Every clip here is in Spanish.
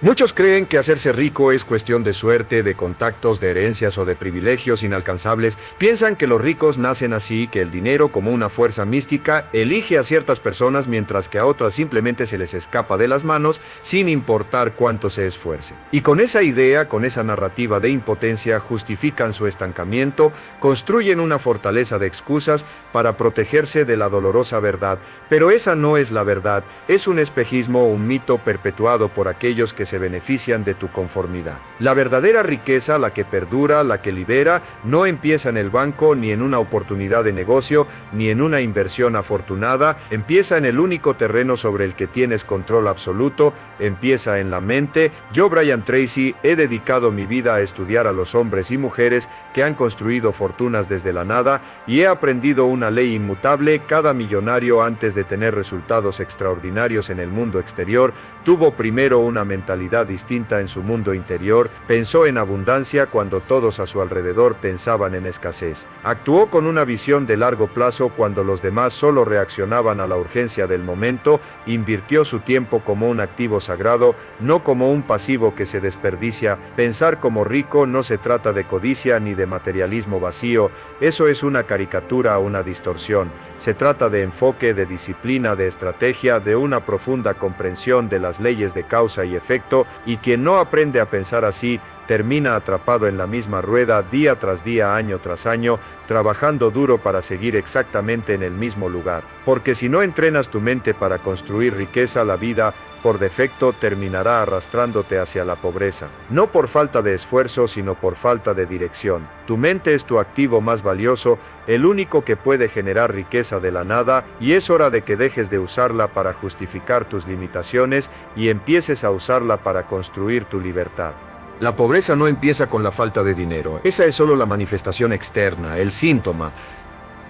Muchos creen que hacerse rico es cuestión de suerte, de contactos, de herencias o de privilegios inalcanzables. Piensan que los ricos nacen así, que el dinero, como una fuerza mística, elige a ciertas personas mientras que a otras simplemente se les escapa de las manos sin importar cuánto se esfuercen. Y con esa idea, con esa narrativa de impotencia, justifican su estancamiento, construyen una fortaleza de excusas para protegerse de la dolorosa verdad. Pero esa no es la verdad, es un espejismo, un mito perpetuado por aquellos que se benefician de tu conformidad. La verdadera riqueza, la que perdura, la que libera, no empieza en el banco, ni en una oportunidad de negocio, ni en una inversión afortunada, empieza en el único terreno sobre el que tienes control absoluto, empieza en la mente. Yo, Brian Tracy, he dedicado mi vida a estudiar a los hombres y mujeres que han construido fortunas desde la nada, y he aprendido una ley inmutable: cada millonario, antes de tener resultados extraordinarios en el mundo exterior, tuvo primero una mentalidad distinta en su mundo interior, pensó en abundancia cuando todos a su alrededor pensaban en escasez, actuó con una visión de largo plazo cuando los demás solo reaccionaban a la urgencia del momento, invirtió su tiempo como un activo sagrado, no como un pasivo que se desperdicia. Pensar como rico no se trata de codicia ni de materialismo vacío, eso es una caricatura, una distorsión. Se trata de enfoque, de disciplina, de estrategia, de una profunda comprensión de las leyes de causa y efecto, y quien no aprende a pensar así, termina atrapado en la misma rueda día tras día, año tras año, trabajando duro para seguir exactamente en el mismo lugar. Porque si no entrenas tu mente para construir riqueza, la vida, por defecto, terminará arrastrándote hacia la pobreza. No por falta de esfuerzo, sino por falta de dirección. Tu mente es tu activo más valioso, el único que puede generar riqueza de la nada, y es hora de que dejes de usarla para justificar tus limitaciones y empieces a usarla para construir tu libertad. La pobreza no empieza con la falta de dinero, esa es solo la manifestación externa, el síntoma.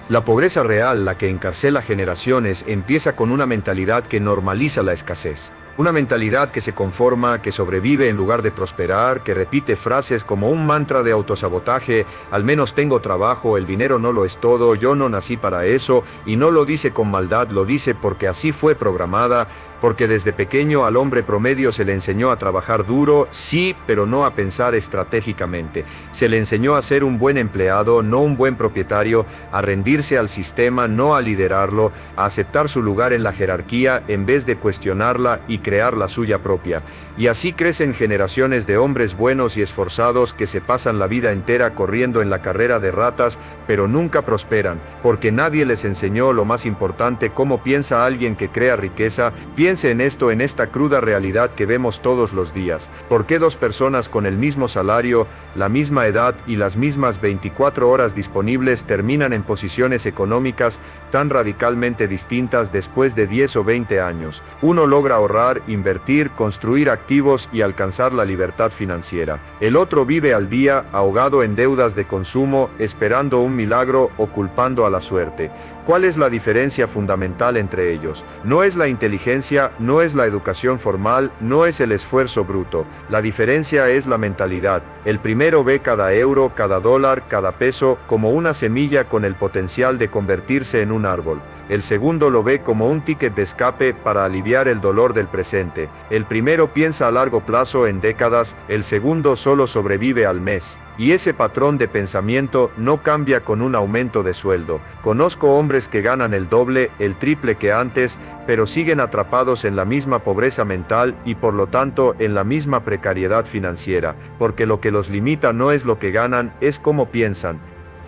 La pobreza real, la que encarcela generaciones, empieza con una mentalidad que normaliza la escasez. Una mentalidad que se conforma, que sobrevive en lugar de prosperar, que repite frases como un mantra de autosabotaje: al menos tengo trabajo, el dinero no lo es todo, yo no nací para eso, y no lo dice con maldad, lo dice porque así fue programada, porque desde pequeño al hombre promedio se le enseñó a trabajar duro, sí, pero no a pensar estratégicamente. Se le enseñó a ser un buen empleado, no un buen propietario, a rendirse al sistema, no a liderarlo, a aceptar su lugar en la jerarquía en vez de cuestionarla y crear la suya propia. Y así crecen generaciones de hombres buenos y esforzados que se pasan la vida entera corriendo en la carrera de ratas, pero nunca prosperan, porque nadie les enseñó lo más importante: cómo piensa alguien que crea riqueza. Piense en esto, en esta cruda realidad que vemos todos los días. ¿Por qué dos personas con el mismo salario, la misma edad y las mismas 24 horas disponibles terminan en posiciones económicas tan radicalmente distintas después de 10 o 20 años? Uno logra ahorrar, invertir, construir activos y alcanzar la libertad financiera. El otro vive al día, ahogado en deudas de consumo, esperando un milagro o culpando a la suerte. ¿Cuál es la diferencia fundamental entre ellos? No es la inteligencia, no es la educación formal, no es el esfuerzo bruto. La diferencia es la mentalidad. El primero ve cada euro, cada dólar, cada peso como una semilla con el potencial de convertirse en un árbol. El segundo lo ve como un ticket de escape para aliviar el dolor del presente. El primero piensa a largo plazo, en décadas, el segundo solo sobrevive al mes. Y ese patrón de pensamiento no cambia con un aumento de sueldo. Conozco hombres que ganan el doble, el triple que antes, pero siguen atrapados en la misma pobreza mental y por lo tanto en la misma precariedad financiera, porque lo que los limita no es lo que ganan, es cómo piensan.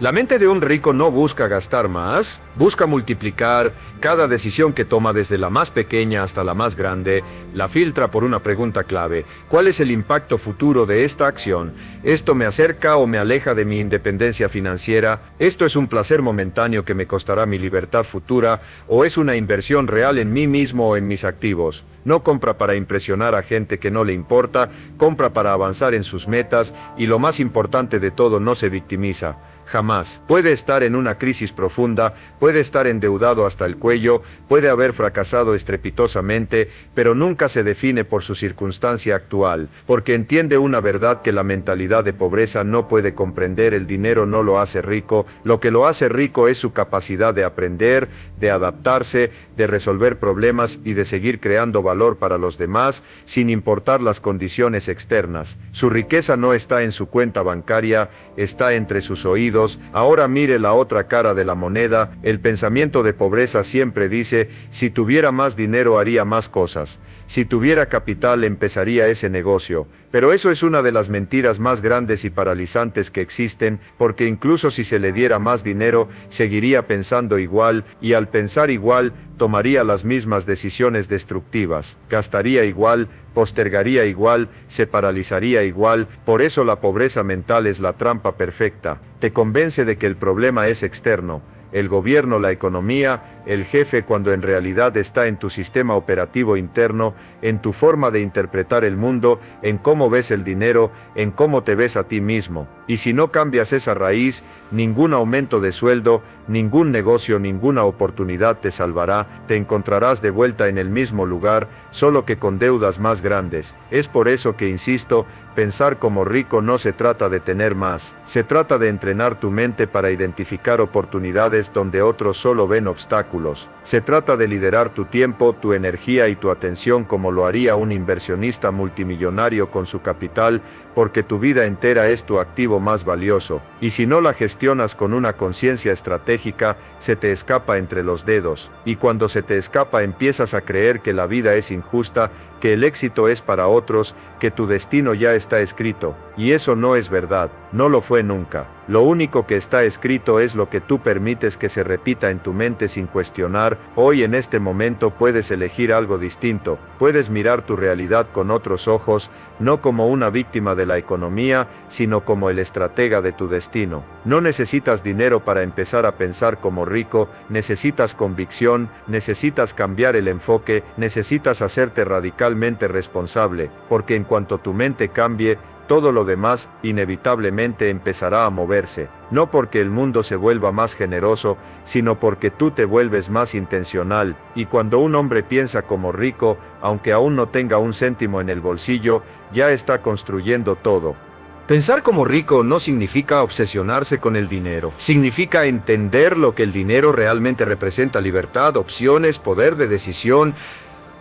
La mente de un rico no busca gastar más, busca multiplicar. Cada decisión que toma, desde la más pequeña hasta la más grande, la filtra por una pregunta clave: ¿cuál es el impacto futuro de esta acción? ¿Esto me acerca o me aleja de mi independencia financiera? ¿Esto es un placer momentáneo que me costará mi libertad futura? ¿O es una inversión real en mí mismo o en mis activos? No compra para impresionar a gente que no le importa, compra para avanzar en sus metas y, lo más importante de todo, no se victimiza. Jamás. Puede estar en una crisis profunda, puede estar endeudado hasta el cuello, puede haber fracasado estrepitosamente, pero nunca se define por su circunstancia actual, porque entiende una verdad que la mentalidad de pobreza no puede comprender. El dinero no lo hace rico, lo que lo hace rico es su capacidad de aprender, de adaptarse, de resolver problemas y de seguir creando valor para los demás, sin importar las condiciones externas. Su riqueza no está en su cuenta bancaria, está entre sus oídos. Ahora mire la otra cara de la moneda. El pensamiento de pobreza siempre dice: si tuviera más dinero haría más cosas, si tuviera capital empezaría ese negocio. Pero eso es una de las mentiras más grandes y paralizantes que existen, porque incluso si se le diera más dinero, seguiría pensando igual, y al pensar igual, tomaría las mismas decisiones destructivas, gastaría igual, postergaría igual, se paralizaría igual. Por eso la pobreza mental es la trampa perfecta. Te convence de que el problema es externo, el gobierno, la economía, el jefe, cuando en realidad está en tu sistema operativo interno, en tu forma de interpretar el mundo, en cómo ves el dinero, en cómo te ves a ti mismo. Y si no cambias esa raíz, ningún aumento de sueldo, ningún negocio, ninguna oportunidad te salvará. Te encontrarás de vuelta en el mismo lugar, solo que con deudas más grandes. Es por eso que insisto, pensar como rico no se trata de tener más, se trata de entrenar tu mente para identificar oportunidades donde otros solo ven obstáculos. Se trata de liderar tu tiempo, tu energía y tu atención como lo haría un inversionista multimillonario con su capital, porque tu vida entera es tu activo más valioso, y si no la gestionas con una conciencia estratégica, se te escapa entre los dedos, y cuando se te escapa empiezas a creer que la vida es injusta, que el éxito es para otros, que tu destino ya está escrito, y eso no es verdad, no lo fue nunca. Lo único que está escrito es lo que tú permites que se repita en tu mente sin cuestionar. Hoy en este momento puedes elegir algo distinto, puedes mirar tu realidad con otros ojos, no como una víctima de la economía, sino como el estratega de tu destino. No necesitas dinero para empezar a pensar como rico, necesitas convicción, necesitas cambiar el enfoque, necesitas hacerte radicalmente responsable, porque en cuanto tu mente cambie, todo lo demás inevitablemente empezará a moverse, no porque el mundo se vuelva más generoso, sino porque tú te vuelves más intencional, y cuando un hombre piensa como rico, aunque aún no tenga un céntimo en el bolsillo, ya está construyendo todo. Pensar como rico no significa obsesionarse con el dinero, significa entender lo que el dinero realmente representa: libertad, opciones, poder de decisión,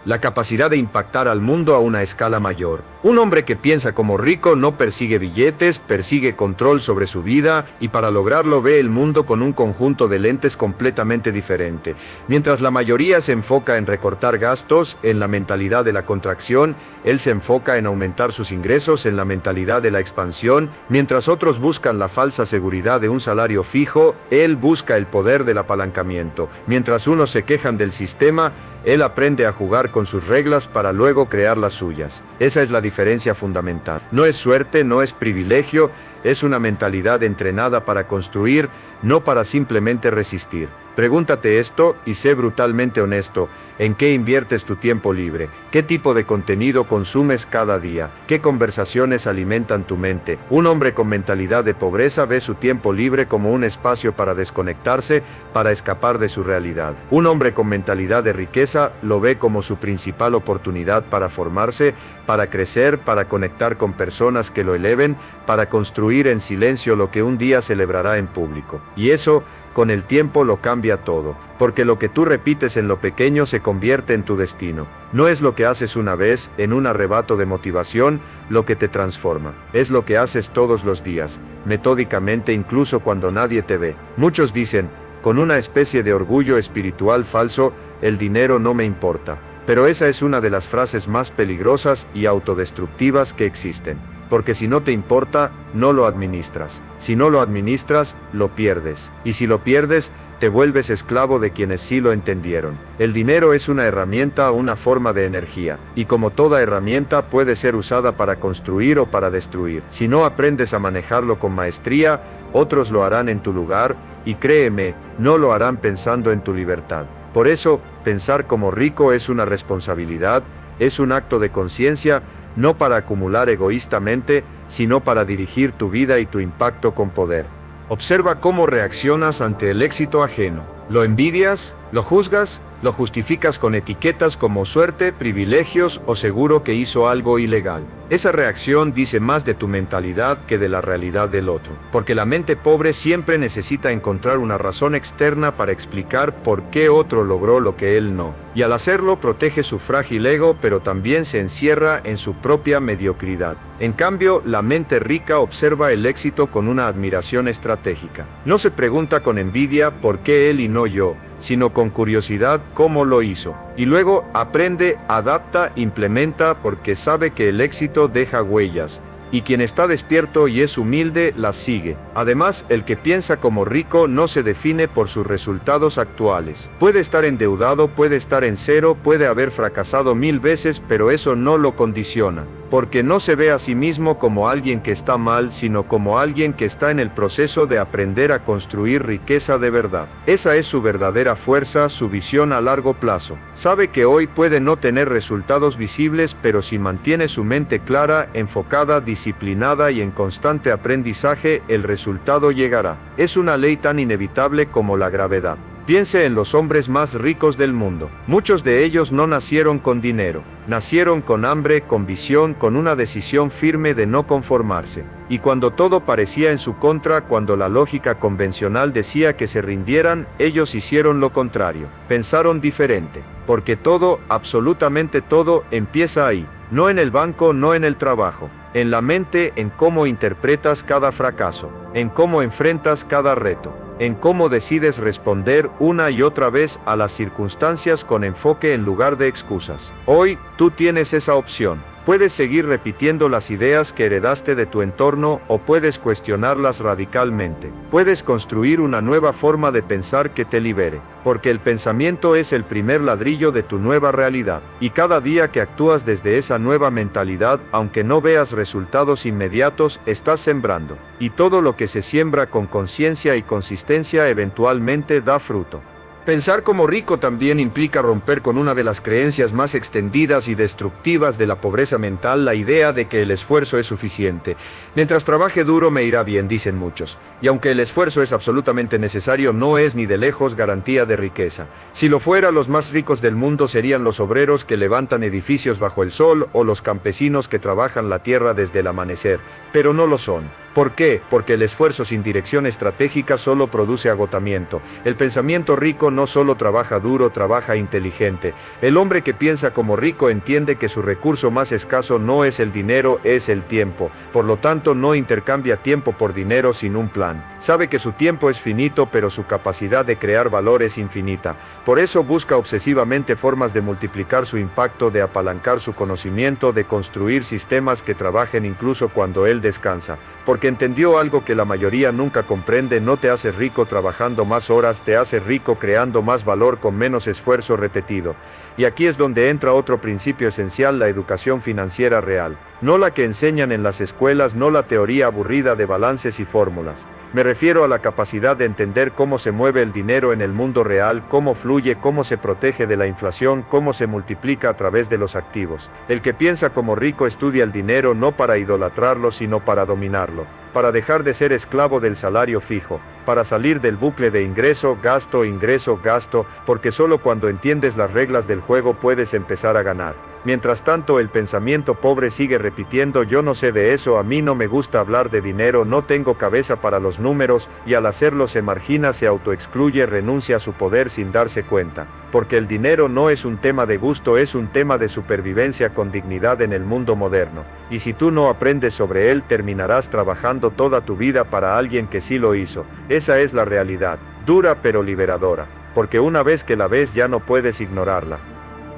la capacidad de impactar al mundo a una escala mayor. Un hombre que piensa como rico no persigue billetes, persigue control sobre su vida, y para lograrlo ve el mundo con un conjunto de lentes completamente diferente. Mientras la mayoría se enfoca en recortar gastos, en la mentalidad de la contracción, él se enfoca en aumentar sus ingresos, en la mentalidad de la expansión. Mientras otros buscan la falsa seguridad de un salario fijo, él busca el poder del apalancamiento. Mientras unos se quejan del sistema, él aprende a jugar con sus reglas para luego crear las suyas. Esa es la diferencia fundamental. No es suerte, no es privilegio, es una mentalidad entrenada para construir, no para simplemente resistir. Pregúntate esto y sé brutalmente honesto: ¿en qué inviertes tu tiempo libre? ¿Qué tipo de contenido consumes cada día? ¿Qué conversaciones alimentan tu mente? Un hombre con mentalidad de pobreza ve su tiempo libre como un espacio para desconectarse, para escapar de su realidad. Un hombre con mentalidad de riqueza lo ve como su principal oportunidad para formarse, para crecer, para conectar con personas que lo eleven, para construir en silencio lo que un día celebrará en público. Y eso, con el tiempo, lo cambia todo, porque lo que tú repites en lo pequeño se convierte en tu destino. No es lo que haces una vez, en un arrebato de motivación, lo que te transforma. Es lo que haces todos los días, metódicamente, incluso cuando nadie te ve. Muchos dicen, con una especie de orgullo espiritual falso: el dinero no me importa. Pero esa es una de las frases más peligrosas y autodestructivas que existen. Porque si no te importa, no lo administras. Si no lo administras, lo pierdes. Y si lo pierdes, te vuelves esclavo de quienes sí lo entendieron. El dinero es una herramienta, una forma de energía. Y como toda herramienta, puede ser usada para construir o para destruir. Si no aprendes a manejarlo con maestría, otros lo harán en tu lugar, y créeme, no lo harán pensando en tu libertad. Por eso, pensar como rico es una responsabilidad, es un acto de conciencia, no para acumular egoístamente, sino para dirigir tu vida y tu impacto con poder. Observa cómo reaccionas ante el éxito ajeno. ¿Lo envidias? ¿Lo juzgas? ¿Lo justificas con etiquetas como suerte, privilegios o seguro que hizo algo ilegal? Esa reacción dice más de tu mentalidad que de la realidad del otro, porque la mente pobre siempre necesita encontrar una razón externa para explicar por qué otro logró lo que él no, y al hacerlo protege su frágil ego, pero también se encierra en su propia mediocridad. En cambio, la mente rica observa el éxito con una admiración estratégica. No se pregunta con envidia por qué él y no yo, sino con curiosidad cómo lo hizo. Y luego aprende, adapta, implementa porque sabe que el éxito deja huellas. Y quien está despierto y es humilde, las sigue. Además, el que piensa como rico no se define por sus resultados actuales. Puede estar endeudado, puede estar en cero, puede haber fracasado 1000 veces, pero eso no lo condiciona. Porque no se ve a sí mismo como alguien que está mal, sino como alguien que está en el proceso de aprender a construir riqueza de verdad. Esa es su verdadera fuerza, su visión a largo plazo. Sabe que hoy puede no tener resultados visibles, pero si mantiene su mente clara, enfocada, disciplinada y en constante aprendizaje, el resultado llegará. Es una ley tan inevitable como la gravedad. Piense en los hombres más ricos del mundo. Muchos de ellos no nacieron con dinero. Nacieron con hambre, con visión, con una decisión firme de no conformarse. Y cuando todo parecía en su contra, cuando la lógica convencional decía que se rindieran, ellos hicieron lo contrario. Pensaron diferente. Porque todo, absolutamente todo, empieza ahí. No en el banco, no en el trabajo. En la mente, en cómo interpretas cada fracaso. En cómo enfrentas cada reto. En cómo decides responder una y otra vez a las circunstancias con enfoque en lugar de excusas. Hoy, tú tienes esa opción. Puedes seguir repitiendo las ideas que heredaste de tu entorno o puedes cuestionarlas radicalmente. Puedes construir una nueva forma de pensar que te libere, porque el pensamiento es el primer ladrillo de tu nueva realidad. Y cada día que actúas desde esa nueva mentalidad, aunque no veas resultados inmediatos, estás sembrando. Y todo lo que se siembra con conciencia y consistencia eventualmente da fruto. Pensar como rico también implica romper con una de las creencias más extendidas y destructivas de la pobreza mental, la idea de que el esfuerzo es suficiente. Mientras trabaje duro me irá bien, dicen muchos. Y aunque el esfuerzo es absolutamente necesario, no es ni de lejos garantía de riqueza. Si lo fuera, los más ricos del mundo serían los obreros que levantan edificios bajo el sol o los campesinos que trabajan la tierra desde el amanecer. Pero no lo son. ¿Por qué? Porque el esfuerzo sin dirección estratégica solo produce agotamiento. El pensamiento rico no solo trabaja duro, trabaja inteligente. El hombre que piensa como rico entiende que su recurso más escaso no es el dinero, es el tiempo. Por lo tanto, no intercambia tiempo por dinero sin un plan. Sabe que su tiempo es finito, pero su capacidad de crear valor es infinita. Por eso busca obsesivamente formas de multiplicar su impacto, de apalancar su conocimiento, de construir sistemas que trabajen incluso cuando él descansa. Porque entendió algo que la mayoría nunca comprende: no te hace rico trabajando más horas, te hace rico creando más valor con menos esfuerzo repetido. Y aquí es donde entra otro principio esencial: la educación financiera real. No la que enseñan en las escuelas, no la teoría aburrida de balances y fórmulas. Me refiero a la capacidad de entender cómo se mueve el dinero en el mundo real, cómo fluye, cómo se protege de la inflación, cómo se multiplica a través de los activos. El que piensa como rico estudia el dinero no para idolatrarlo, sino para dominarlo. Para dejar de ser esclavo del salario fijo, para salir del bucle de ingreso, gasto, porque solo cuando entiendes las reglas del juego puedes empezar a ganar. Mientras tanto, el pensamiento pobre sigue repitiendo: yo no sé de eso, a mí no me gusta hablar de dinero, no tengo cabeza para los números, y al hacerlo se margina, se autoexcluye, renuncia a su poder sin darse cuenta. Porque el dinero no es un tema de gusto, es un tema de supervivencia con dignidad en el mundo moderno. Y si tú no aprendes sobre él, terminarás trabajando toda tu vida para alguien que sí lo hizo. Esa es la realidad, dura pero liberadora, porque una vez que la ves ya no puedes ignorarla.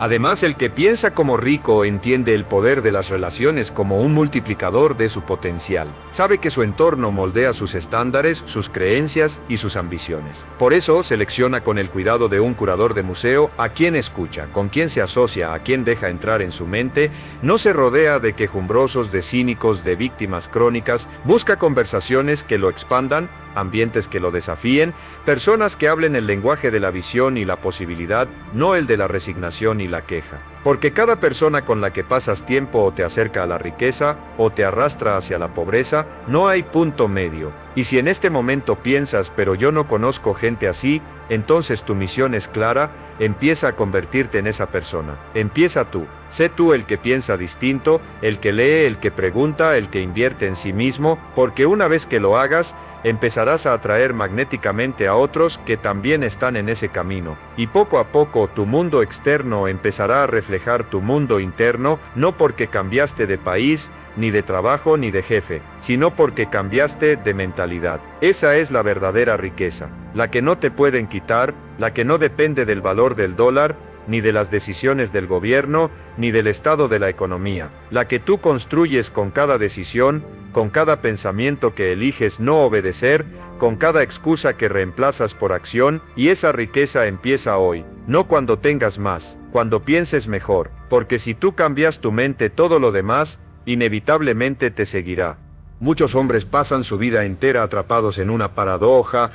Además, el que piensa como rico entiende el poder de las relaciones como un multiplicador de su potencial. Sabe que su entorno moldea sus estándares, sus creencias y sus ambiciones. Por eso, selecciona con el cuidado de un curador de museo a quién escucha, con quién se asocia, a quién deja entrar en su mente. No se rodea de quejumbrosos, de cínicos, de víctimas crónicas. Busca conversaciones que lo expandan, ambientes que lo desafíen, personas que hablen el lenguaje de la visión y la posibilidad, no el de la resignación y la queja. Porque cada persona con la que pasas tiempo o te acerca a la riqueza, o te arrastra hacia la pobreza, no hay punto medio. Y si en este momento piensas, pero yo no conozco gente así, entonces tu misión es clara, empieza a convertirte en esa persona. Empieza tú. Sé tú el que piensa distinto, el que lee, el que pregunta, el que invierte en sí mismo, porque una vez que lo hagas, empezarás a atraer magnéticamente a otros que también están en ese camino. Y poco a poco tu mundo externo empezará a reflejar tu mundo interno, no porque cambiaste de país, ni de trabajo, ni de jefe, sino porque cambiaste de mentalidad. Esa es la verdadera riqueza, la que no te pueden quitar, la que no depende del valor del dólar, ni de las decisiones del gobierno, ni del estado de la economía, la que tú construyes con cada decisión, con cada pensamiento que eliges no obedecer, con cada excusa que reemplazas por acción, y esa riqueza empieza hoy, no cuando tengas más, cuando pienses mejor, porque si tú cambias tu mente todo lo demás, inevitablemente te seguirá. Muchos hombres pasan su vida entera atrapados en una paradoja.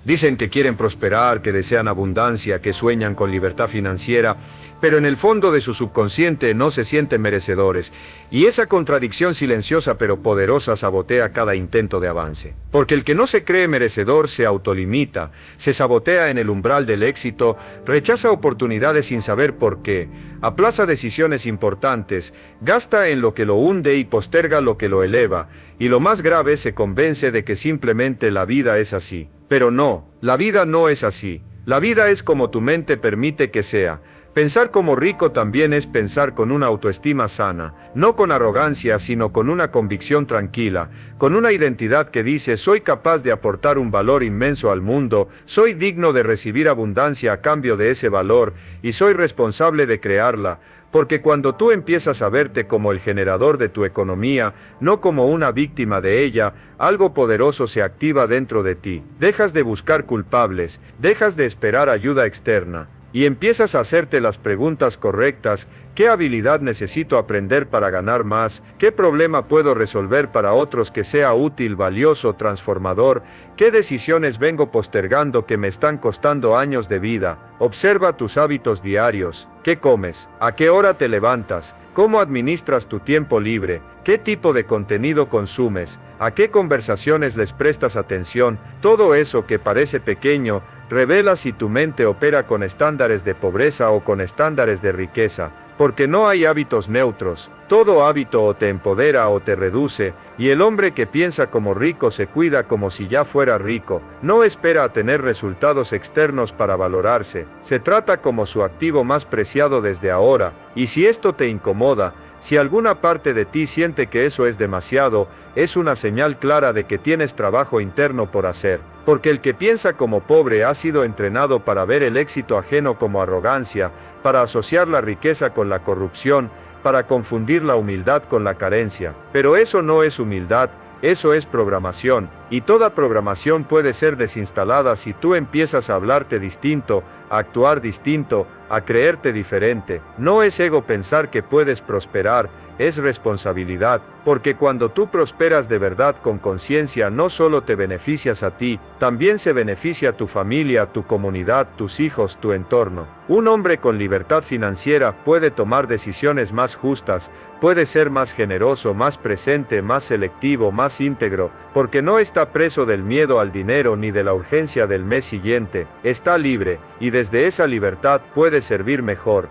Dicen que quieren prosperar, que desean abundancia, que sueñan con libertad financiera, pero en el fondo de su subconsciente no se sienten merecedores, y esa contradicción silenciosa pero poderosa sabotea cada intento de avance. Porque el que no se cree merecedor se autolimita, se sabotea en el umbral del éxito, rechaza oportunidades sin saber por qué, aplaza decisiones importantes, gasta en lo que lo hunde y posterga lo que lo eleva, y lo más grave, se convence de que simplemente la vida es así. Pero no, la vida no es así. La vida es como tu mente permite que sea. Pensar como rico también es pensar con una autoestima sana, no con arrogancia, sino con una convicción tranquila, con una identidad que dice: soy capaz de aportar un valor inmenso al mundo, soy digno de recibir abundancia a cambio de ese valor, y soy responsable de crearla. Porque cuando tú empiezas a verte como el generador de tu economía, no como una víctima de ella, algo poderoso se activa dentro de ti. Dejas de buscar culpables, dejas de esperar ayuda externa, y empiezas a hacerte las preguntas correctas: ¿qué habilidad necesito aprender para ganar más? ¿Qué problema puedo resolver para otros que sea útil, valioso, transformador? ¿Qué decisiones vengo postergando que me están costando años de vida? Observa tus hábitos diarios. ¿Qué comes? ¿A qué hora te levantas? ¿Cómo administras tu tiempo libre? ¿Qué tipo de contenido consumes? ¿A qué conversaciones les prestas atención? Todo eso que parece pequeño, revela si tu mente opera con estándares de pobreza o con estándares de riqueza. Porque no hay hábitos neutros, todo hábito o te empodera o te reduce, y el hombre que piensa como rico se cuida como si ya fuera rico, no espera a tener resultados externos para valorarse, se trata como su activo más preciado desde ahora, y si esto te incomoda, si alguna parte de ti siente que eso es demasiado, es una señal clara de que tienes trabajo interno por hacer. Porque el que piensa como pobre ha sido entrenado para ver el éxito ajeno como arrogancia, para asociar la riqueza con la corrupción, para confundir la humildad con la carencia. Pero eso no es humildad, eso es programación, y toda programación puede ser desinstalada si tú empiezas a hablarte distinto, a actuar distinto, a creerte diferente. No es ego pensar que puedes prosperar, es responsabilidad, porque cuando tú prosperas de verdad con conciencia, no solo te beneficias a ti, también se beneficia a tu familia, tu comunidad, tus hijos, tu entorno. Un hombre con libertad financiera puede tomar decisiones más justas, puede ser más generoso, más presente, más selectivo, más íntegro, porque no está preso del miedo al dinero ni de la urgencia del mes siguiente, está libre, y desde esa libertad puede servir mejor.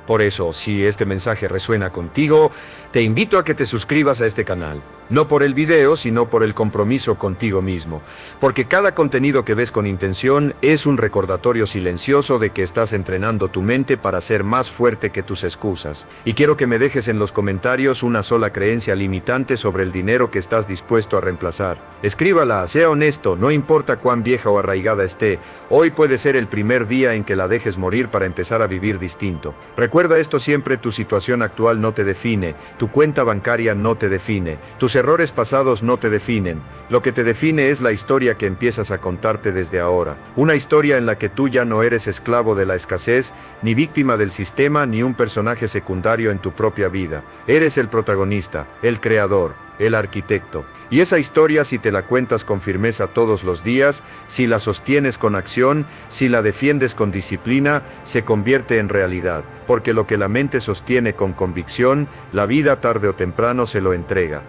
Por eso, si este mensaje resuena contigo, te invito a que te suscribas a este canal. No por el video, sino por el compromiso contigo mismo. Porque cada contenido que ves con intención es un recordatorio silencioso de que estás entrenando tu mente para ser más fuerte que tus excusas. Y quiero que me dejes en los comentarios una sola creencia limitante sobre el dinero que estás dispuesto a reemplazar. Escríbala, sea honesto, no importa cuán vieja o arraigada esté. Hoy puede ser el primer día en que la dejes morir para empezar a vivir distinto. Recuerda esto siempre: tu situación actual no te define, tu cuenta bancaria no te define, tus errores pasados no te definen. Lo que te define es la historia que empiezas a contarte desde ahora. Una historia en la que tú ya no eres esclavo de la escasez, ni víctima del sistema, ni un personaje secundario en tu propia vida. Eres el protagonista, el creador. el arquitecto. Y esa historia, si te la cuentas con firmeza todos los días, si la sostienes con acción, si la defiendes con disciplina, se convierte en realidad, porque lo que la mente sostiene con convicción, la vida tarde o temprano se lo entrega.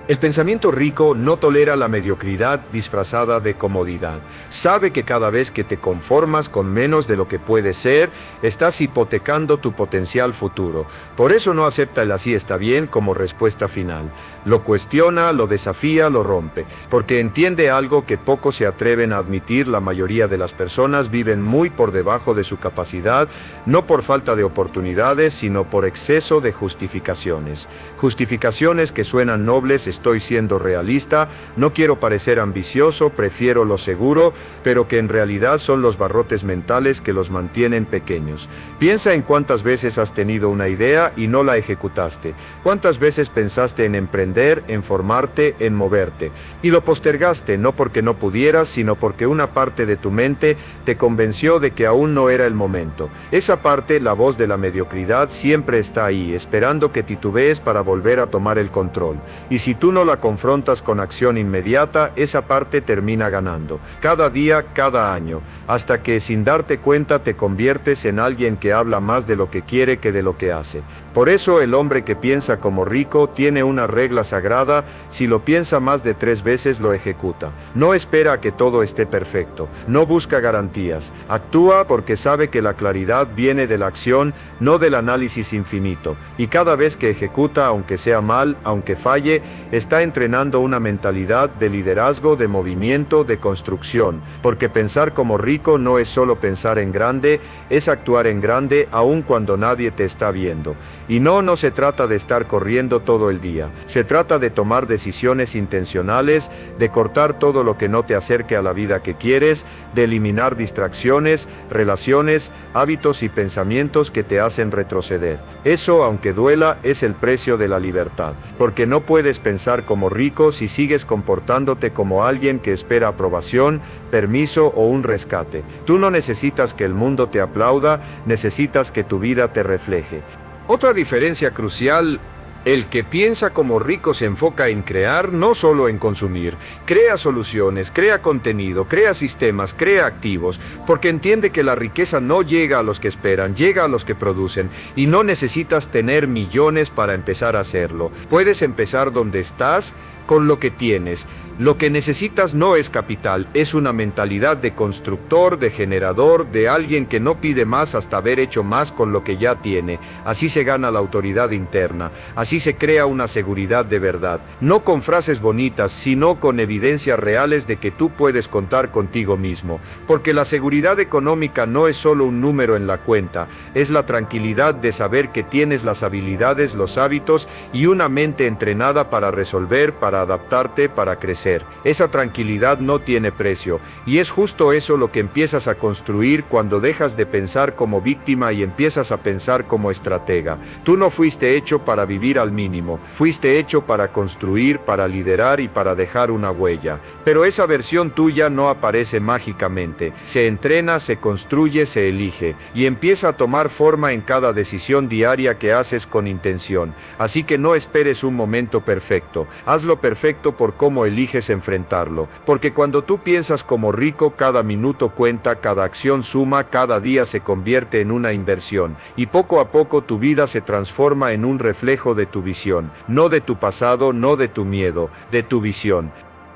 El pensamiento rico no tolera la mediocridad disfrazada de comodidad. Sabe que cada vez que te conformas con menos de lo que puedes ser, estás hipotecando tu potencial futuro. Por eso no acepta el así está bien como respuesta final. Lo cuestiona, lo desafía, lo rompe, porque entiende algo que pocos se atreven a admitir. La mayoría de las personas viven muy por debajo de su capacidad, no por falta de oportunidades, sino por exceso de justificaciones. Justificaciones que suenan nobles: estoy siendo realista, no quiero parecer ambicioso, prefiero lo seguro, pero que en realidad son los barrotes mentales que los mantienen pequeños. Piensa en cuántas veces has tenido una idea y no la ejecutaste, cuántas veces pensaste en emprender, en formarte, en moverte, y lo postergaste no porque no pudieras, sino porque una parte de tu mente te convenció de que aún no era el momento. Esa parte, la voz de la mediocridad, siempre está ahí, esperando que titubees para volver a tomar el control. Y si tú no la confrontas con acción inmediata, esa parte termina ganando, cada día, cada año, hasta que sin darte cuenta te conviertes en alguien que habla más de lo que quiere que de lo que hace. Por eso el hombre que piensa como rico tiene una regla sagrada: si lo piensa más de 3 veces lo ejecuta. No espera a que todo esté perfecto, no busca garantías, actúa porque sabe que la claridad viene de la acción, no del análisis infinito, y cada vez que ejecuta, aunque sea mal, aunque falle, está entrenando una mentalidad de liderazgo, de movimiento, de construcción, porque pensar como rico no es solo pensar en grande, es actuar en grande aun cuando nadie te está viendo. Y no se trata de estar corriendo todo el día, se trata de tomar decisiones intencionales, de cortar todo lo que no te acerque a la vida que quieres, de eliminar distracciones, relaciones, hábitos y pensamientos que te hacen retroceder. Eso, aunque duela, es el precio de la libertad, porque no puedes pensar como rico si sigues comportándote como alguien que espera aprobación, permiso o un rescate. Tú no necesitas que el mundo te aplauda, necesitas que tu vida te refleje. Otra diferencia crucial: el que piensa como rico se enfoca en crear, no solo en consumir. Crea soluciones, crea contenido, crea sistemas, crea activos, porque entiende que la riqueza no llega a los que esperan, llega a los que producen, y no necesitas tener millones para empezar a hacerlo. Puedes empezar donde estás, con lo que tienes. Lo que necesitas no es capital, es una mentalidad de constructor, de generador, de alguien que no pide más hasta haber hecho más con lo que ya tiene. Así se gana la autoridad interna, así se crea una seguridad de verdad, no con frases bonitas, sino con evidencias reales de que tú puedes contar contigo mismo, porque la seguridad económica no es solo un número en la cuenta, es la tranquilidad de saber que tienes las habilidades, los hábitos y una mente entrenada para resolver, para adaptarte, para crecer. Esa tranquilidad no tiene precio, y es justo eso lo que empiezas a construir cuando dejas de pensar como víctima y empiezas a pensar como estratega. Tú no fuiste hecho para vivir al mínimo, fuiste hecho para construir, para liderar y para dejar una huella. Pero esa versión tuya no aparece mágicamente, se entrena, se construye, se elige, y empieza a tomar forma en cada decisión diaria que haces con intención. Así que no esperes un momento perfecto, hazlo perfecto por cómo eliges enfrentarlo, porque cuando tú piensas como rico, cada minuto cuenta, cada acción suma, cada día se convierte en una inversión, y poco a poco tu vida se transforma en un reflejo de tu visión, no de tu pasado, no de tu miedo, de tu visión.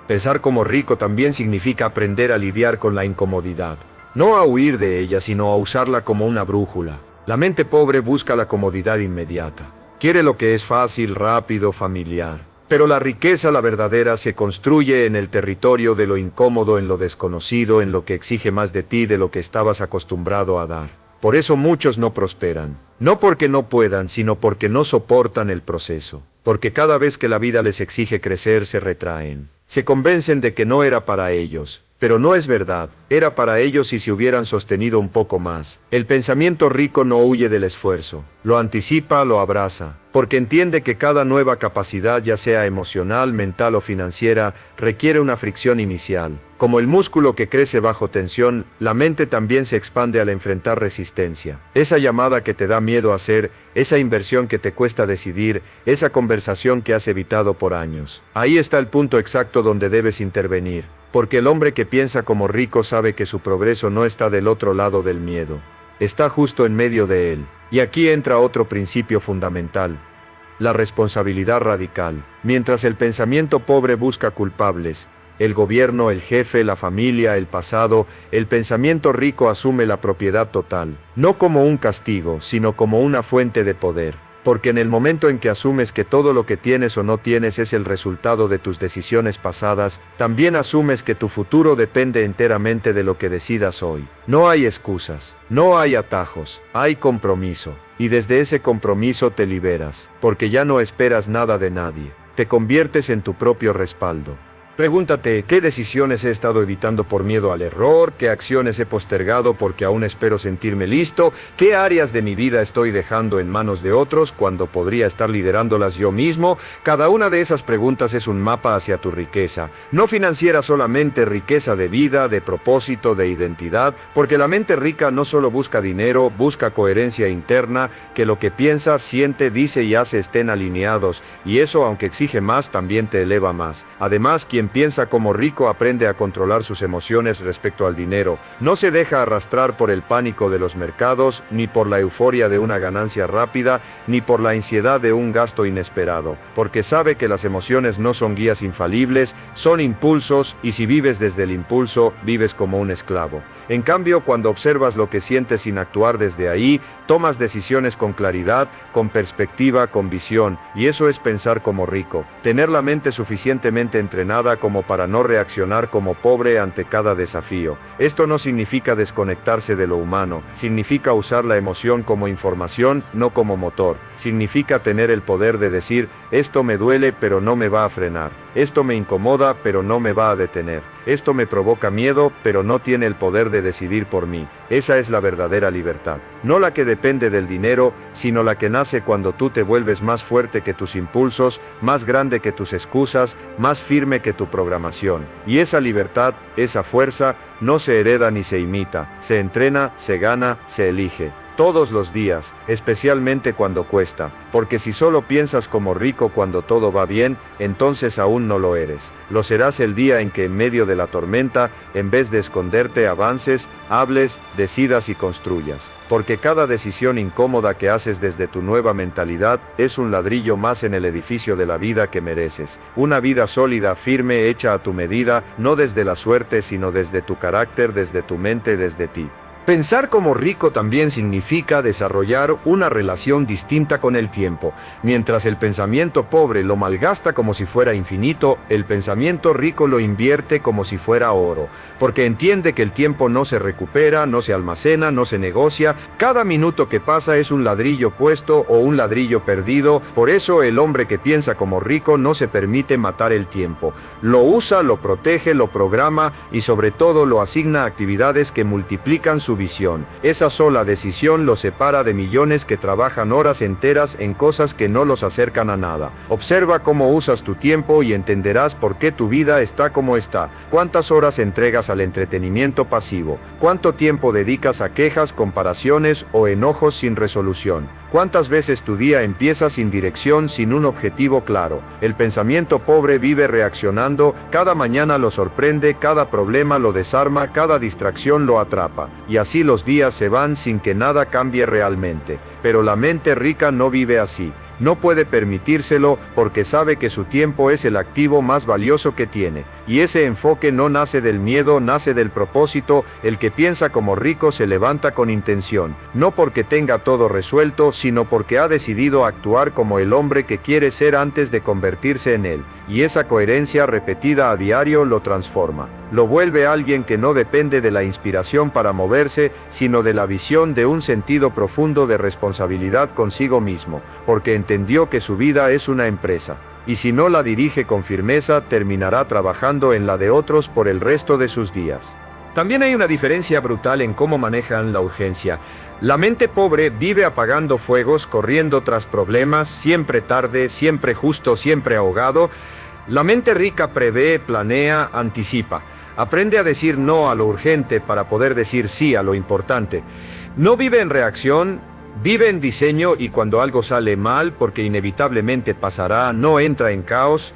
Pensar como rico también significa aprender a lidiar con la incomodidad, no a huir de ella, sino a usarla como una brújula. La mente pobre busca la comodidad inmediata, quiere lo que es fácil, rápido, familiar. Pero la riqueza, la verdadera, se construye en el territorio de lo incómodo, en lo desconocido, en lo que exige más de ti de lo que estabas acostumbrado a dar. Por eso muchos no prosperan, no porque no puedan, sino porque no soportan el proceso, porque cada vez que la vida les exige crecer se retraen, se convencen de que no era para ellos. Pero no es verdad, era para ellos si se hubieran sostenido un poco más. El pensamiento rico no huye del esfuerzo, lo anticipa, lo abraza, porque entiende que cada nueva capacidad, ya sea emocional, mental o financiera, requiere una fricción inicial. Como el músculo que crece bajo tensión, la mente también se expande al enfrentar resistencia. Esa llamada que te da miedo hacer, esa inversión que te cuesta decidir, esa conversación que has evitado por años. Ahí está el punto exacto donde debes intervenir. Porque el hombre que piensa como rico sabe que su progreso no está del otro lado del miedo. Está justo en medio de él. Y aquí entra otro principio fundamental. La responsabilidad radical. Mientras el pensamiento pobre busca culpables, el gobierno, el jefe, la familia, el pasado, el pensamiento rico asume la propiedad total. No como un castigo, sino como una fuente de poder. Porque en el momento en que asumes que todo lo que tienes o no tienes es el resultado de tus decisiones pasadas, también asumes que tu futuro depende enteramente de lo que decidas hoy. No hay excusas, no hay atajos, hay compromiso. Y desde ese compromiso te liberas, porque ya no esperas nada de nadie. Te conviertes en tu propio respaldo. Pregúntate, ¿qué decisiones he estado evitando por miedo al error? ¿Qué acciones he postergado porque aún espero sentirme listo? ¿Qué áreas de mi vida estoy dejando en manos de otros cuando podría estar liderándolas yo mismo? Cada una de esas preguntas es un mapa hacia tu riqueza. No financiera solamente, riqueza de vida, de propósito, de identidad, porque la mente rica no solo busca dinero, busca coherencia interna, que lo que piensa, siente, dice y hace estén alineados, y eso, aunque exige más, también te eleva más. Además, quien piensa como rico aprende a controlar sus emociones respecto al dinero. No se deja arrastrar por el pánico de los mercados, ni por la euforia de una ganancia rápida, ni por la ansiedad de un gasto inesperado, porque sabe que las emociones no son guías infalibles, son impulsos, y si vives desde el impulso, vives como un esclavo. En cambio, cuando observas lo que sientes sin actuar desde ahí, tomas decisiones con claridad, con perspectiva, con visión, y eso es pensar como rico, tener la mente suficientemente entrenada como para no reaccionar como pobre ante cada desafío. Esto no significa desconectarse de lo humano, significa usar la emoción como información, no como motor. Significa tener el poder de decir, esto me duele pero no me va a frenar, esto me incomoda pero no me va a detener, esto me provoca miedo pero no tiene el poder de decidir por mí. Esa es la verdadera libertad. No la que depende del dinero, sino la que nace cuando tú te vuelves más fuerte que tus impulsos, más grande que tus excusas, más firme que tu programación. Y esa libertad, esa fuerza, no se hereda ni se imita, se entrena, se gana, se elige. Todos los días, especialmente cuando cuesta, porque si solo piensas como rico cuando todo va bien, entonces aún no lo eres. Lo serás el día en que en medio de la tormenta, en vez de esconderte, avances, hables, decidas y construyas. Porque cada decisión incómoda que haces desde tu nueva mentalidad es un ladrillo más en el edificio de la vida que mereces. Una vida sólida, firme, hecha a tu medida, no desde la suerte, sino desde tu carácter, desde tu mente, desde ti. Pensar como rico también significa desarrollar una relación distinta con el tiempo. Mientras el pensamiento pobre lo malgasta como si fuera infinito, el pensamiento rico lo invierte como si fuera oro. Porque entiende que el tiempo no se recupera, no se almacena, no se negocia. Cada minuto que pasa es un ladrillo puesto o un ladrillo perdido. Por eso el hombre que piensa como rico no se permite matar el tiempo. Lo usa, lo protege, lo programa y sobre todo lo asigna a actividades que multiplican su visión. Esa sola decisión lo separa de millones que trabajan horas enteras en cosas que no los acercan a nada. Observa cómo usas tu tiempo y entenderás por qué tu vida está como está. ¿Cuántas horas entregas al entretenimiento pasivo? ¿Cuánto tiempo dedicas a quejas, comparaciones o enojos sin resolución? ¿Cuántas veces tu día empieza sin dirección, sin un objetivo claro? El pensamiento pobre vive reaccionando, cada mañana lo sorprende, cada problema lo desarma, cada distracción lo atrapa. Y así los días se van sin que nada cambie realmente. Pero la mente rica no vive así. No puede permitírselo porque sabe que su tiempo es el activo más valioso que tiene. Y ese enfoque no nace del miedo, nace del propósito. El que piensa como rico se levanta con intención, no porque tenga todo resuelto, sino porque ha decidido actuar como el hombre que quiere ser antes de convertirse en él. Y esa coherencia repetida a diario lo transforma. lo vuelve alguien que no depende de la inspiración para moverse, sino de la visión de un sentido profundo de responsabilidad consigo mismo, porque entendió que su vida es una empresa, y si no la dirige con firmeza, terminará trabajando en la de otros por el resto de sus días. También hay una diferencia brutal en cómo manejan la urgencia. La mente pobre vive apagando fuegos, corriendo tras problemas, siempre tarde, siempre justo, siempre ahogado. La mente rica prevé, planea, anticipa. Aprende a decir no a lo urgente para poder decir sí a lo importante. No vive en reacción, vive en diseño, y cuando algo sale mal, porque inevitablemente pasará, no entra en caos.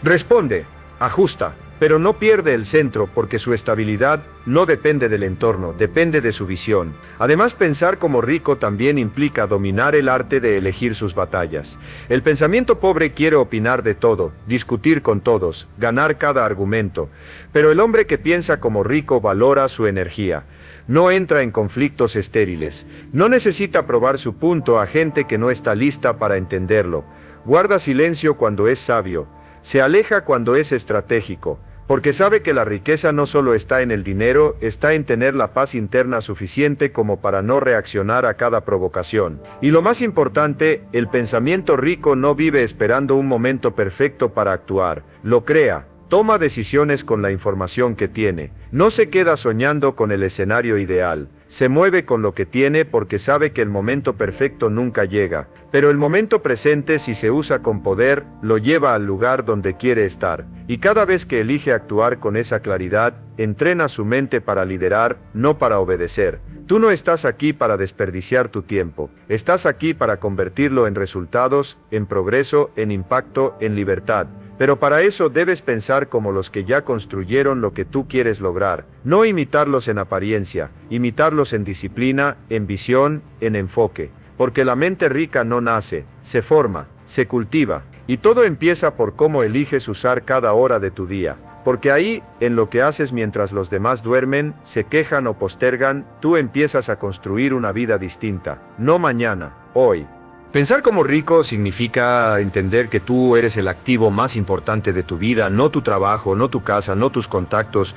Responde, ajusta, pero no pierde el centro, porque su estabilidad no depende del entorno, depende de su visión. Además, pensar como rico también implica dominar el arte de elegir sus batallas. El pensamiento pobre quiere opinar de todo, discutir con todos, ganar cada argumento. Pero el hombre que piensa como rico valora su energía. No entra en conflictos estériles. No necesita probar su punto a gente que no está lista para entenderlo. Guarda silencio cuando es sabio. Se aleja cuando es estratégico, porque sabe que la riqueza no solo está en el dinero, está en tener la paz interna suficiente como para no reaccionar a cada provocación. Y lo más importante, el pensamiento rico no vive esperando un momento perfecto para actuar, lo crea. Toma decisiones con la información que tiene. No se queda soñando con el escenario ideal. Se mueve con lo que tiene porque sabe que el momento perfecto nunca llega. Pero el momento presente, si se usa con poder, lo lleva al lugar donde quiere estar. Y cada vez que elige actuar con esa claridad, entrena su mente para liderar, no para obedecer. Tú no estás aquí para desperdiciar tu tiempo. Estás aquí para convertirlo en resultados, en progreso, en impacto, en libertad. Pero para eso debes pensar como los que ya construyeron lo que tú quieres lograr, no imitarlos en apariencia, imitarlos en disciplina, en visión, en enfoque, porque la mente rica no nace, se forma, se cultiva, y todo empieza por cómo eliges usar cada hora de tu día, porque ahí, en lo que haces mientras los demás duermen, se quejan o postergan, tú empiezas a construir una vida distinta, no mañana, hoy. Pensar como rico significa entender que tú eres el activo más importante de tu vida, no tu trabajo, no tu casa, no tus contactos.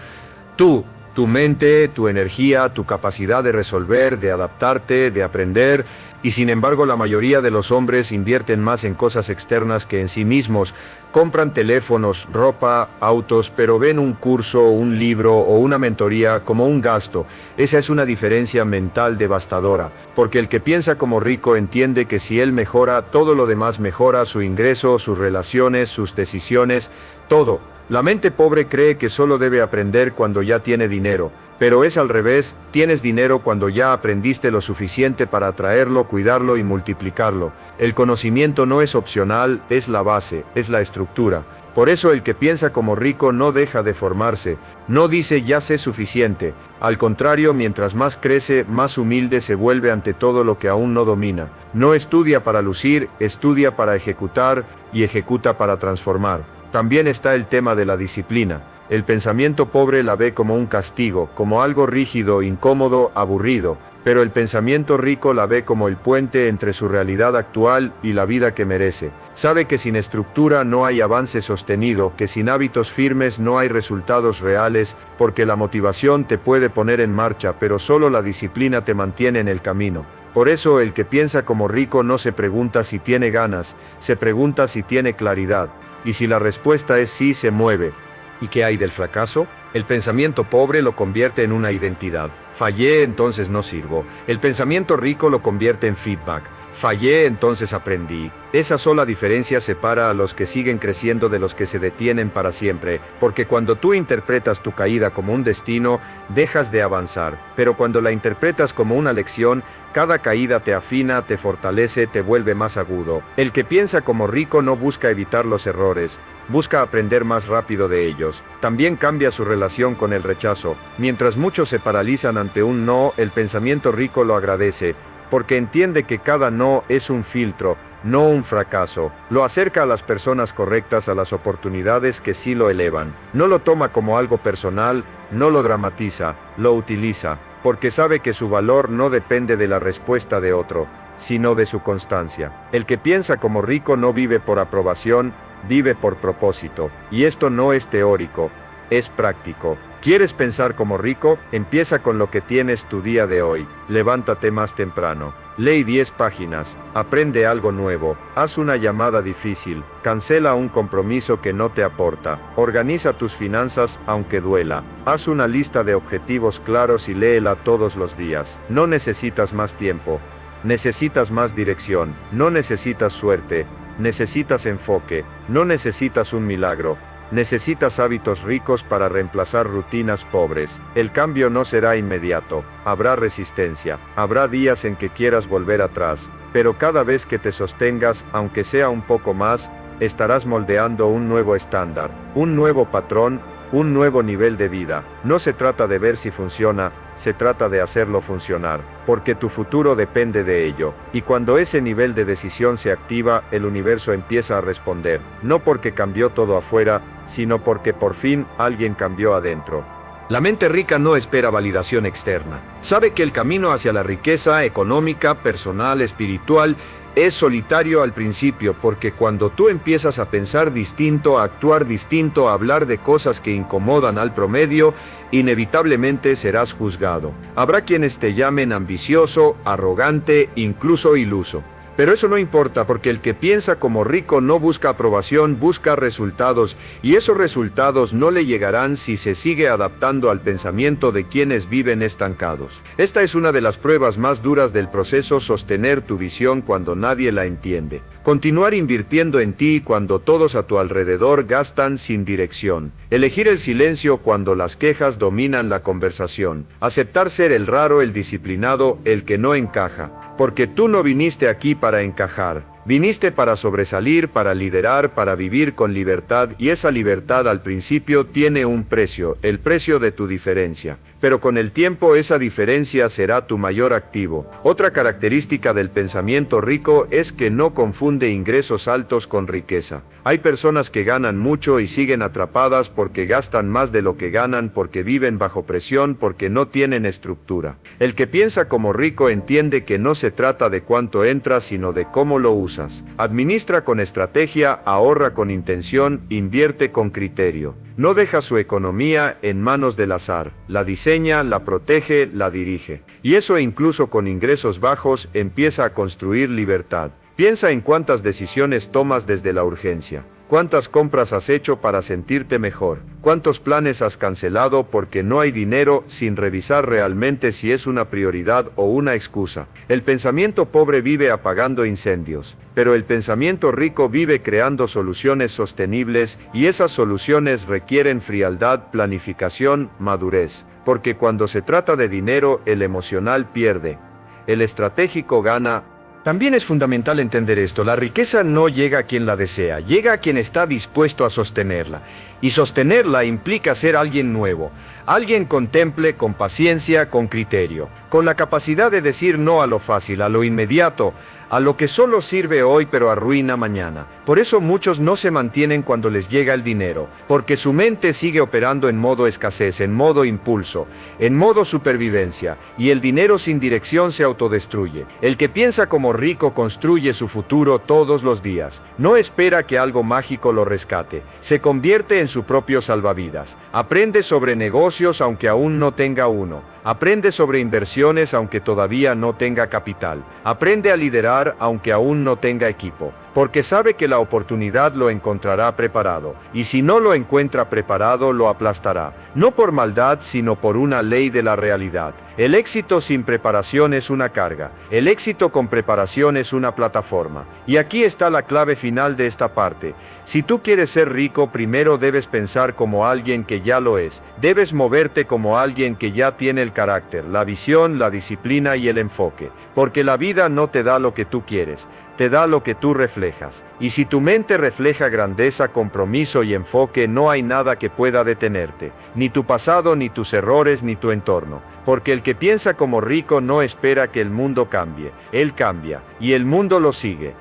Tú, tu mente, tu energía, tu capacidad de resolver, de adaptarte, de aprender. Y sin embargo, la mayoría de los hombres invierten más en cosas externas que en sí mismos. Compran teléfonos, ropa, autos, pero ven un curso, un libro o una mentoría como un gasto. Esa es una diferencia mental devastadora, porque el que piensa como rico entiende que si él mejora, todo lo demás mejora, su ingreso, sus relaciones, sus decisiones, todo. La mente pobre cree que solo debe aprender cuando ya tiene dinero, pero es al revés, tienes dinero cuando ya aprendiste lo suficiente para atraerlo, cuidarlo y multiplicarlo. El conocimiento no es opcional, es la base, es la estructura. Por eso el que piensa como rico no deja de formarse, no dice ya sé suficiente. Al contrario, mientras más crece, más humilde se vuelve ante todo lo que aún no domina. No estudia para lucir, estudia para ejecutar y ejecuta para transformar. También está el tema de la disciplina. El pensamiento pobre la ve como un castigo, como algo rígido, incómodo, aburrido, pero el pensamiento rico la ve como el puente entre su realidad actual y la vida que merece. Sabe que sin estructura no hay avance sostenido, que sin hábitos firmes no hay resultados reales, porque la motivación te puede poner en marcha, pero solo la disciplina te mantiene en el camino. Por eso el que piensa como rico no se pregunta si tiene ganas, se pregunta si tiene claridad. Y si la respuesta es sí, se mueve. ¿Y qué hay del fracaso? El pensamiento pobre lo convierte en una identidad. Fallé, entonces no sirvo. El pensamiento rico lo convierte en feedback. Fallé, entonces aprendí. Esa sola diferencia separa a los que siguen creciendo de los que se detienen para siempre, porque cuando tú interpretas tu caída como un destino, dejas de avanzar, pero cuando la interpretas como una lección, cada caída te afina, te fortalece, te vuelve más agudo. El que piensa como rico no busca evitar los errores, busca aprender más rápido de ellos. También cambia su relación con el rechazo. Mientras muchos se paralizan ante un no, el pensamiento rico lo agradece, porque entiende que cada no es un filtro, no un fracaso. Lo acerca a las personas correctas, a las oportunidades que sí lo elevan. No lo toma como algo personal, no lo dramatiza, lo utiliza, porque sabe que su valor no depende de la respuesta de otro, sino de su constancia. El que piensa como rico no vive por aprobación, vive por propósito. Y esto no es teórico, es práctico. ¿Quieres pensar como rico? Empieza con lo que tienes tu día de hoy. Levántate más temprano. Lee 10 páginas. Aprende algo nuevo. Haz una llamada difícil. Cancela un compromiso que no te aporta. Organiza tus finanzas aunque duela. Haz una lista de objetivos claros y léela todos los días. No necesitas más tiempo. Necesitas más dirección. No necesitas suerte. Necesitas enfoque. No necesitas un milagro. Necesitas hábitos ricos para reemplazar rutinas pobres. El cambio no será inmediato. Habrá resistencia. Habrá días en que quieras volver atrás. Pero cada vez que te sostengas, aunque sea un poco más, estarás moldeando un nuevo estándar, un nuevo patrón, un nuevo nivel de vida. No se trata de ver si funciona, se trata de hacerlo funcionar, porque tu futuro depende de ello. Y cuando ese nivel de decisión se activa, el universo empieza a responder, no porque cambió todo afuera, sino porque por fin alguien cambió adentro. La mente rica no espera validación externa. Sabe que el camino hacia la riqueza económica, personal, espiritual, es solitario al principio, porque cuando tú empiezas a pensar distinto, a actuar distinto, a hablar de cosas que incomodan al promedio, inevitablemente serás juzgado. Habrá quienes te llamen ambicioso, arrogante, incluso iluso. Pero eso no importa, porque el que piensa como rico no busca aprobación, busca resultados, y esos resultados no le llegarán si se sigue adaptando al pensamiento de quienes viven estancados. Esta es una de las pruebas más duras del proceso: sostener tu visión cuando nadie la entiende. Continuar invirtiendo en ti cuando todos a tu alrededor gastan sin dirección. Elegir el silencio cuando las quejas dominan la conversación. Aceptar ser el raro, el disciplinado, el que no encaja. Porque tú no viniste aquí para encajar. Viniste para sobresalir, para liderar, para vivir con libertad, y esa libertad al principio tiene un precio, el precio de tu diferencia. Pero con el tiempo esa diferencia será tu mayor activo. Otra característica del pensamiento rico es que no confunde ingresos altos con riqueza. Hay personas que ganan mucho y siguen atrapadas porque gastan más de lo que ganan, porque viven bajo presión, porque no tienen estructura. El que piensa como rico entiende que no se trata de cuánto entra, sino de cómo lo usa. Administra con estrategia, ahorra con intención, invierte con criterio. No deja su economía en manos del azar. La diseña, la protege, la dirige. Y eso, incluso con ingresos bajos, empieza a construir libertad. Piensa en cuántas decisiones tomas desde la urgencia. ¿Cuántas compras has hecho para sentirte mejor? ¿Cuántos planes has cancelado porque no hay dinero, sin revisar realmente si es una prioridad o una excusa? El pensamiento pobre vive apagando incendios, pero el pensamiento rico vive creando soluciones sostenibles, y esas soluciones requieren frialdad, planificación, madurez. Porque cuando se trata de dinero, el emocional pierde. El estratégico gana. También es fundamental entender esto: la riqueza no llega a quien la desea, llega a quien está dispuesto a sostenerla. Y sostenerla implica ser alguien nuevo, alguien con temple, con paciencia, con criterio, con la capacidad de decir no a lo fácil, a lo inmediato, a lo que solo sirve hoy pero arruina mañana. Por eso muchos no se mantienen cuando les llega el dinero, porque su mente sigue operando en modo escasez, en modo impulso, en modo supervivencia, y el dinero sin dirección se autodestruye. El que piensa como rico construye su futuro todos los días. No espera que algo mágico lo rescate. Se convierte en su propio salvavidas. Aprende sobre negocios aunque aún no tenga uno. Aprende sobre inversiones aunque todavía no tenga capital. Aprende a liderar aunque aún no tenga equipo. Porque sabe que la oportunidad lo encontrará preparado. Y si no lo encuentra preparado, lo aplastará. No por maldad, sino por una ley de la realidad. El éxito sin preparación es una carga. El éxito con preparación es una plataforma. Y aquí está la clave final de esta parte. Si tú quieres ser rico, primero debes pensar como alguien que ya lo es. Debes moverte como alguien que ya tiene el carácter, la visión, la disciplina y el enfoque. Porque la vida no te da lo que tú quieres, te da lo que tú reflejas. Y si tu mente refleja grandeza, compromiso y enfoque, no hay nada que pueda detenerte. Ni tu pasado, ni tus errores, ni tu entorno. Porque el que piensa como rico no espera que el mundo cambie. Él cambia, y el mundo lo sigue.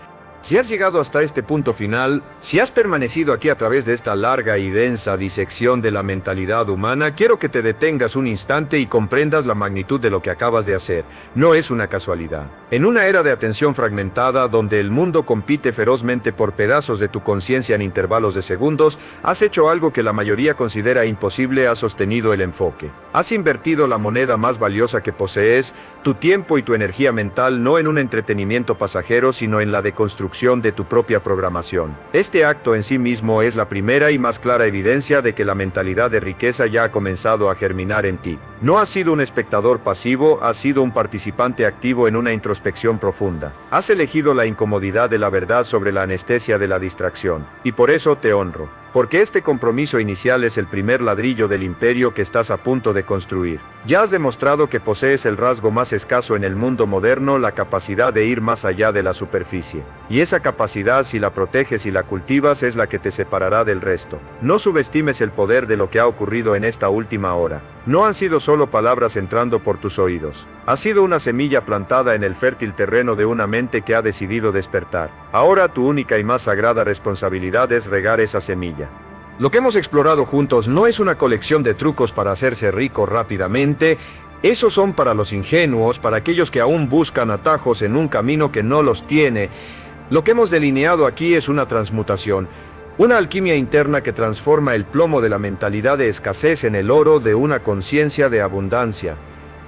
Si has llegado hasta este punto final, si has permanecido aquí a través de esta larga y densa disección de la mentalidad humana, quiero que te detengas un instante y comprendas la magnitud de lo que acabas de hacer. No es una casualidad. En una era de atención fragmentada, donde el mundo compite ferozmente por pedazos de tu conciencia en intervalos de segundos, has hecho algo que la mayoría considera imposible. Has sostenido el enfoque. Has invertido la moneda más valiosa que posees, tu tiempo y tu energía mental, no en un entretenimiento pasajero, sino en la deconstrucción de tu propia programación. Este acto en sí mismo es la primera y más clara evidencia de que la mentalidad de riqueza ya ha comenzado a germinar en ti. No has sido un espectador pasivo, has sido un participante activo en una introspección profunda. Has elegido la incomodidad de la verdad sobre la anestesia de la distracción. Y por eso te honro. Porque este compromiso inicial es el primer ladrillo del imperio que estás a punto de construir. Ya has demostrado que posees el rasgo más escaso en el mundo moderno, la capacidad de ir más allá de la superficie. Y esa capacidad, si la proteges y la cultivas, es la que te separará del resto. No subestimes el poder de lo que ha ocurrido en esta última hora. No han sido solo palabras entrando por tus oídos. Ha sido una semilla plantada en el fértil terreno de una mente que ha decidido despertar. Ahora tu única y más sagrada responsabilidad es regar esa semilla. Lo que hemos explorado juntos no es una colección de trucos para hacerse rico rápidamente. Esos son para los ingenuos, para aquellos que aún buscan atajos en un camino que no los tiene. Lo que hemos delineado aquí es una transmutación. Una alquimia interna que transforma el plomo de la mentalidad de escasez en el oro de una conciencia de abundancia.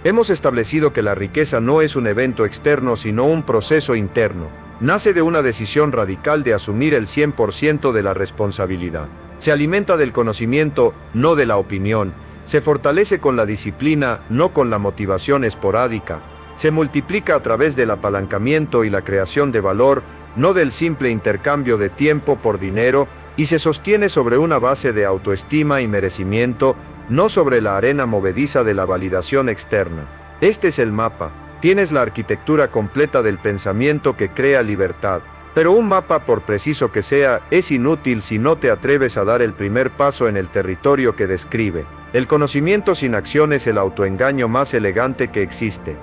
Hemos establecido que la riqueza no es un evento externo, sino un proceso interno. Nace de una decisión radical de asumir el 100% de la responsabilidad. Se alimenta del conocimiento, no de la opinión. Se fortalece con la disciplina, no con la motivación esporádica. Se multiplica a través del apalancamiento y la creación de valor, no del simple intercambio de tiempo por dinero, y se sostiene sobre una base de autoestima y merecimiento, no sobre la arena movediza de la validación externa. Este es el mapa. Tienes la arquitectura completa del pensamiento que crea libertad. Pero un mapa, por preciso que sea, es inútil si no te atreves a dar el primer paso en el territorio que describe. El conocimiento sin acción es el autoengaño más elegante que existe.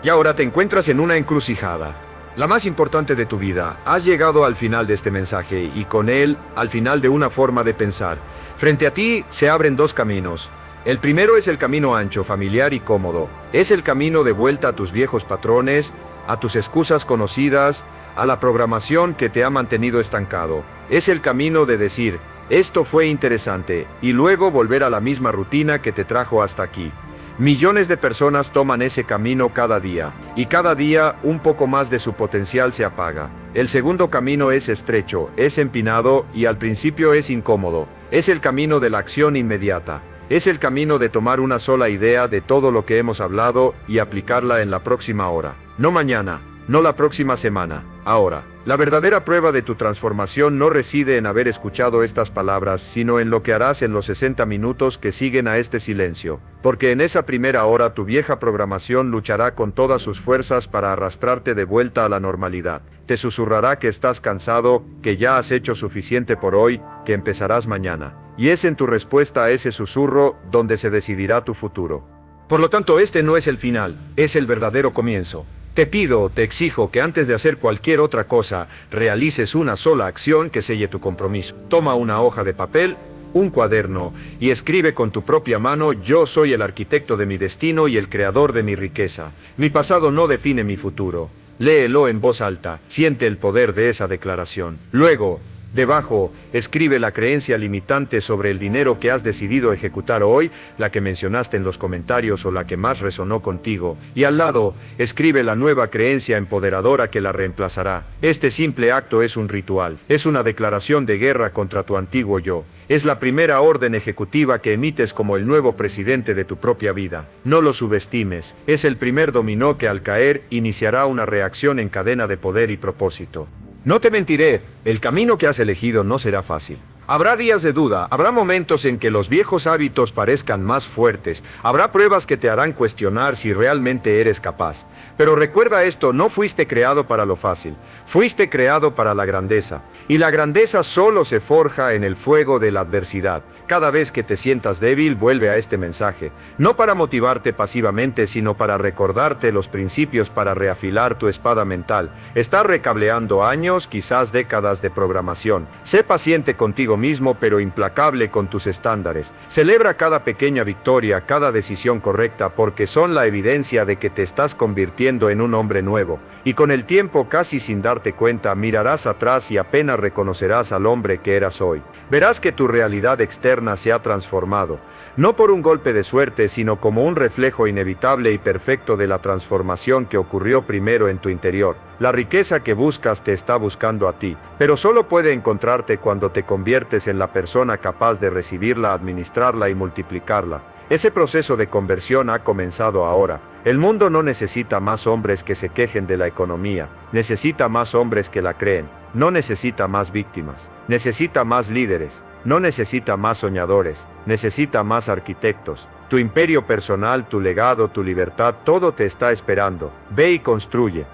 Y ahora te encuentras en una encrucijada. La más importante de tu vida. Has llegado al final de este mensaje y con él, al final de una forma de pensar. Frente a ti se abren dos caminos. El primero es el camino ancho, familiar y cómodo. Es el camino de vuelta a tus viejos patrones, a tus excusas conocidas, a la programación que te ha mantenido estancado. Es el camino de decir, esto fue interesante, y luego volver a la misma rutina que te trajo hasta aquí. Millones de personas toman ese camino cada día, y cada día un poco más de su potencial se apaga. El segundo camino es estrecho, es empinado y al principio es incómodo. Es el camino de la acción inmediata. Es el camino de tomar una sola idea de todo lo que hemos hablado y aplicarla en la próxima hora. No mañana, no la próxima semana, ahora. La verdadera prueba de tu transformación no reside en haber escuchado estas palabras, sino en lo que harás en los 60 minutos que siguen a este silencio. Porque en esa primera hora tu vieja programación luchará con todas sus fuerzas para arrastrarte de vuelta a la normalidad. Te susurrará que estás cansado, que ya has hecho suficiente por hoy, que empezarás mañana. Y es en tu respuesta a ese susurro donde se decidirá tu futuro. Por lo tanto, este no es el final, es el verdadero comienzo. Te pido, te exijo que antes de hacer cualquier otra cosa, realices una sola acción que selle tu compromiso. Toma una hoja de papel, un cuaderno, y escribe con tu propia mano: yo soy el arquitecto de mi destino y el creador de mi riqueza. Mi pasado no define mi futuro. Léelo en voz alta, siente el poder de esa declaración. Luego, debajo, escribe la creencia limitante sobre el dinero que has decidido ejecutar hoy, la que mencionaste en los comentarios o la que más resonó contigo, y al lado, escribe la nueva creencia empoderadora que la reemplazará. Este simple acto es un ritual, es una declaración de guerra contra tu antiguo yo. Es la primera orden ejecutiva que emites como el nuevo presidente de tu propia vida. No lo subestimes, es el primer dominó que al caer iniciará una reacción en cadena de poder y propósito. No te mentiré, el camino que has elegido no será fácil. Habrá días de duda, habrá momentos en que los viejos hábitos parezcan más fuertes, habrá pruebas que te harán cuestionar si realmente eres capaz. Pero recuerda esto, no fuiste creado para lo fácil, fuiste creado para la grandeza. Y la grandeza solo se forja en el fuego de la adversidad. Cada vez que te sientas débil, vuelve a este mensaje, no para motivarte pasivamente, sino para recordarte los principios, para reafilar tu espada mental. Estás recableando años, quizás décadas de programación. Sé paciente contigo mismo, pero implacable con tus estándares. Celebra cada pequeña victoria, cada decisión correcta, porque son la evidencia de que te estás convirtiendo en un hombre nuevo. Y con el tiempo, casi sin darte cuenta, mirarás atrás y apenas reconocerás al hombre que eras hoy. Verás que tu realidad externa se ha transformado, no por un golpe de suerte, sino como un reflejo inevitable y perfecto de la transformación que ocurrió primero en tu interior. La riqueza que buscas te está buscando a ti, pero solo puede encontrarte cuando te conviertes en la persona capaz de recibirla, administrarla y multiplicarla. Ese proceso de conversión ha comenzado ahora. El mundo no necesita más hombres que se quejen de la economía, necesita más hombres que la creen. No necesita más víctimas, necesita más líderes, no necesita más soñadores, necesita más arquitectos. Tu imperio personal, tu legado, tu libertad, todo te está esperando. Ve y construye.